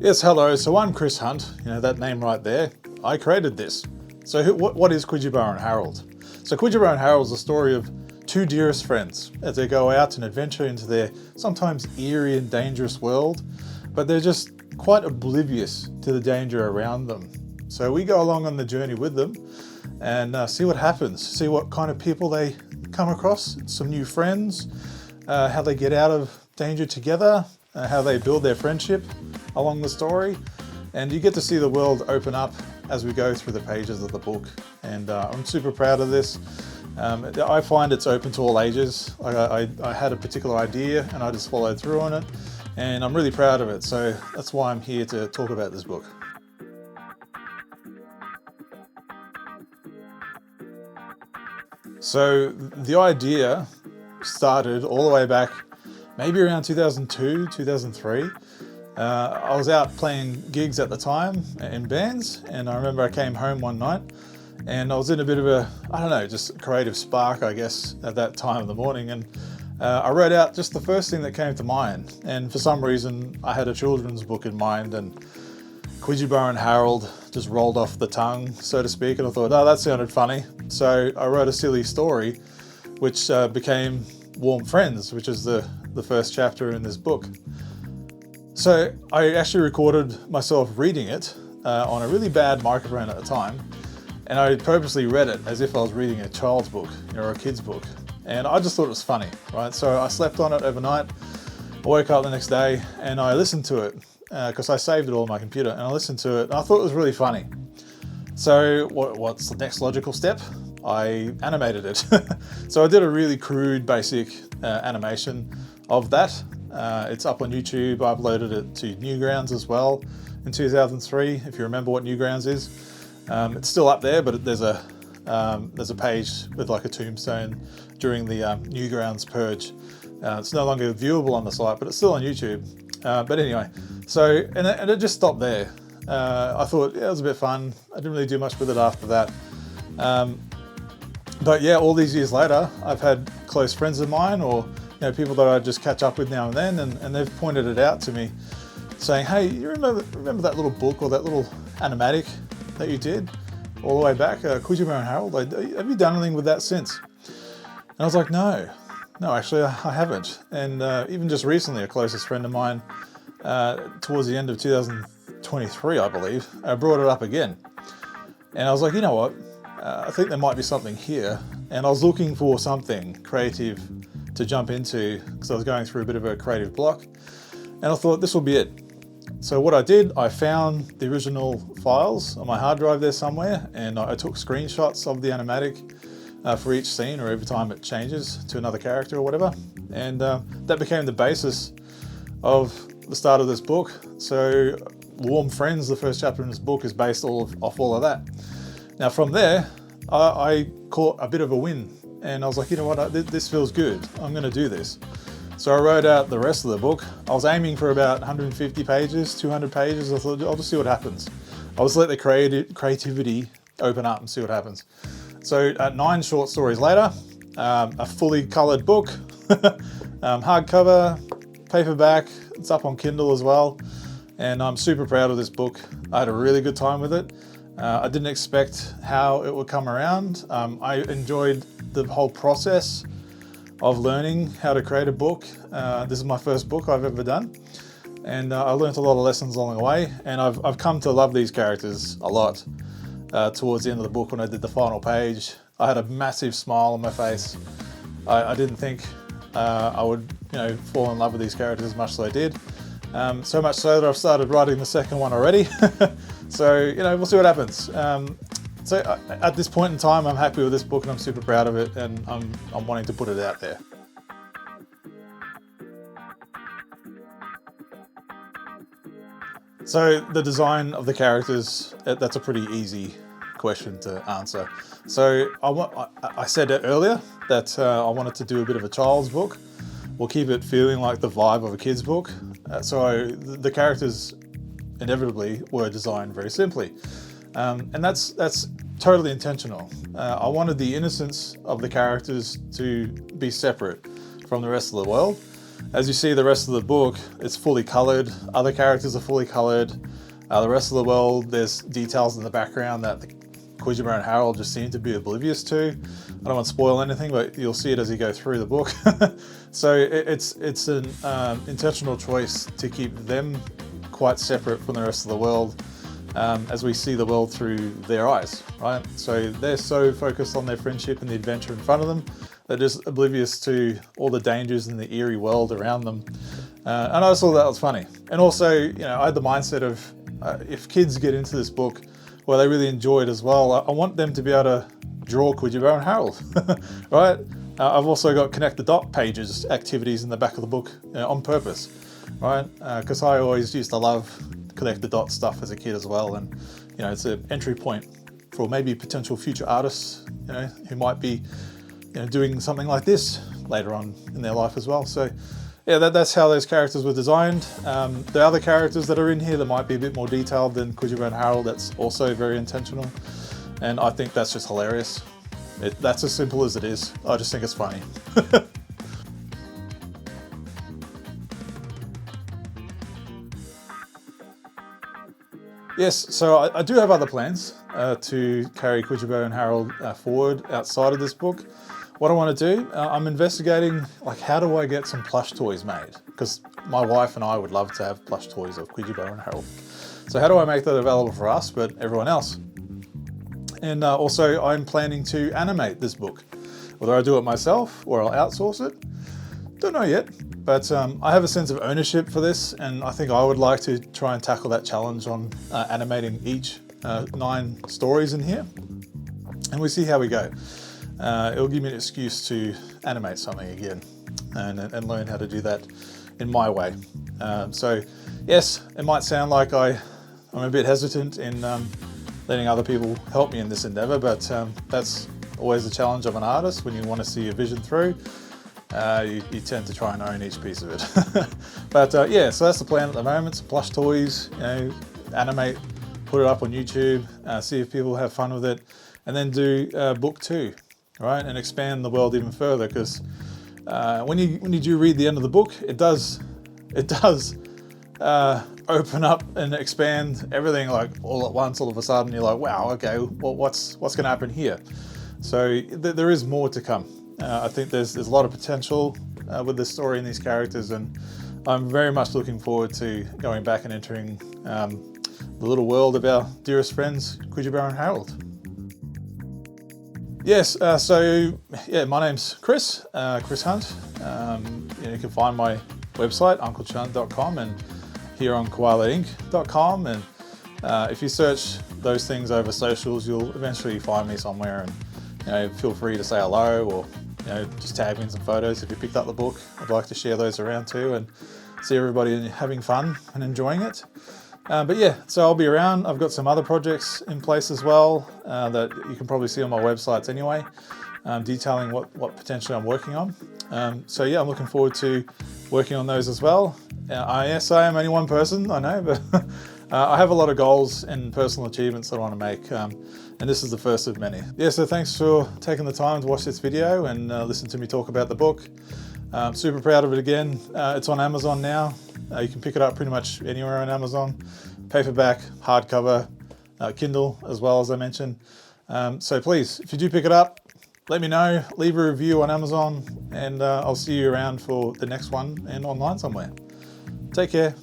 Yes, hello. So I'm Chris Hunt, that name right there. I created this. So what is Quijibo and Harold? So Quijibo and Harold is the story of two dearest friends as they go out and adventure into their sometimes eerie and dangerous world, but they're just quite oblivious to the danger around them. So we go along on the journey with them and see what happens, see what kind of people they come across, some new friends, how they get out of danger together, how they build their friendship along the story, and you get to see the world open up as we go through the pages of the book. And I'm super proud of this. I find it's open to all ages. I had a particular idea and I just followed through on it, and I'm really proud of it. So that's why I'm here to talk about this book. So the idea started all the way back, maybe around 2002, 2003. I was out playing gigs at the time in bands, and I remember I came home one night and I was in a bit of a, just creative spark, I guess, at that time of the morning. And I wrote out just the first thing that came to mind. And for some reason, I had a children's book in mind, and Quijibo and Harold just rolled off the tongue, so to speak. And I thought, oh, that sounded funny. So I wrote a silly story, which became Warm Friends, which is the first chapter in this book. So I actually recorded myself reading it on a really bad microphone at the time, and I purposely read it as if I was reading a child's book or a kid's book, and I just thought it was funny, right? So I slept on it overnight, I woke up the next day and I listened to it because I saved it all on my computer, and I listened to it and I thought it was really funny. So what's the next logical step? I animated it. So I did a really crude, basic animation of that. It's up on YouTube. I uploaded it to Newgrounds as well in 2003, if you remember what Newgrounds is. It's still up there, but there's a page with like a tombstone during the Newgrounds purge. It's no longer viewable on the site, but it's still on YouTube. But anyway, so and it just stopped there. I thought, yeah, it was a bit fun. I didn't really do much with it after that. But yeah, all these years later, I've had close friends of mine, or people that I just catch up with now and then, and they've pointed it out to me, saying, "Hey, you remember that little book or that little animatic that you did all the way back, Quijibo and Harold? Have you done anything with that since?" And I was like, "No, actually, I haven't." And even just recently, a closest friend of mine, towards the end of 2023, I believe, brought it up again, and I was like, you know what? I think there might be something here, and I was looking for something creative to jump into because I was going through a bit of a creative block, and I thought this will be it. So what I did, I found the original files on my hard drive there somewhere, and I took screenshots of the animatic for each scene or every time it changes to another character or whatever, and that became the basis of the start of this book. So Warm Friends, the first chapter in this book, is based off all of that. Now from there, I caught a bit of a win, and I was like, you know what, this feels good. I'm going to do this. So I wrote out the rest of the book. I was aiming for about 150 pages, 200 pages. I thought, I'll just see what happens. I'll just let the creativity open up and see what happens. So 9 short stories later, a fully colored book, hardcover, paperback. It's up on Kindle as well. And I'm super proud of this book. I had a really good time with it. I didn't expect how it would come around. I enjoyed the whole process of learning how to create a book. This is my first book I've ever done, and I learned a lot of lessons along the way, and I've come to love these characters a lot. Towards the end of the book, when I did the final page, I had a massive smile on my face. I didn't think I would fall in love with these characters as much as I did. So much so that I've started writing the second one already. So, we'll see what happens. So at this point in time, I'm happy with this book and I'm super proud of it, and I'm wanting to put it out there. So the design of the characters, that's a pretty easy question to answer. So I said it earlier that I wanted to do a bit of a child's book. We'll keep it feeling like the vibe of a kid's book. So the characters inevitably were designed very simply. And that's totally intentional. I wanted the innocence of the characters to be separate from the rest of the world. as you see the rest of the book, it's fully colored. Other characters are fully colored. The rest of the world, there's details in the background that the Quijibo and Harold just seem to be oblivious to. I don't want to spoil anything, but you'll see it as you go through the book. So it's an intentional choice to keep them quite separate from the rest of the world, as we see the world through their eyes, right? So they're so focused on their friendship and the adventure in front of them, they're just oblivious to all the dangers in the eerie world around them. And I just thought that was funny. And also, you know, I had the mindset of, if kids get into this book, well, they really enjoy it as well, I want them to be able to draw Quijibo and Harold, right? I've also got connect the dot pages, activities in the back of the book, on purpose, right? Because I always used to love connect the dot stuff as a kid as well, and you know, it's an entry point for maybe potential future artists, you know, who might be, you know, doing something like this later on in their life as well. So yeah, that's how those characters were designed. The other characters that are in here that might be a bit more detailed than Quijibo and Harold, that's also very intentional. And I think that's just hilarious. That's as simple as it is. I just think it's funny. Yes, so I do have other plans to carry Quijibo and Harold forward outside of this book. What I want to do, I'm investigating, like, how do I get some plush toys made? Because my wife and I would love to have plush toys of Quijibo and Harold. So how do I make that available for us, but everyone else? And also I'm planning to animate this book. Whether I do it myself or I'll outsource it, don't know yet. But I have a sense of ownership for this, and I think I would like to try and tackle that challenge on animating each 9 stories in here. And we'll see how we go. It'll give me an excuse to animate something again and learn how to do that in my way. So yes, it might sound like I'm a bit hesitant in letting other people help me in this endeavor, but that's always the challenge of an artist. When you want to see a vision through, you tend to try and own each piece of it. But yeah, so that's the plan at the moment. Some plush toys, you know, animate, put it up on YouTube, see if people have fun with it, and then do book 2, right? And expand the world even further, because when you do read the end of the book, it does open up and expand everything, like all at once. All of a sudden you're like, wow, okay, well, what's going to happen here? So there is more to come. I think there's a lot of potential with this story and these characters, and I'm very much looking forward to going back and entering the little world of our dearest friends, Quijibo and Harold. Yes, so yeah, my name's Chris Hunt. You can find my website, unclechunt.com, and here on koalainc.com, and if you search those things over socials, you'll eventually find me somewhere, and you know, feel free to say hello, or you know, just tag me in some photos if you picked up the book. I'd like to share those around too and see everybody having fun and enjoying it. But yeah, so I'll be around. I've got some other projects in place as well that you can probably see on my websites anyway, detailing what potentially I'm working on. So yeah, I'm looking forward to working on those as well. Yes, I am only one person, I know, but I have a lot of goals and personal achievements that I want to make, and this is the first of many. Yeah, so thanks for taking the time to watch this video and listen to me talk about the book. Super proud of it again. It's on Amazon now. You can pick it up pretty much anywhere on Amazon. Paperback, hardcover, Kindle as well, as I mentioned. So please, if you do pick it up, let me know, leave a review on Amazon, and I'll see you around for the next one and online somewhere. Take care.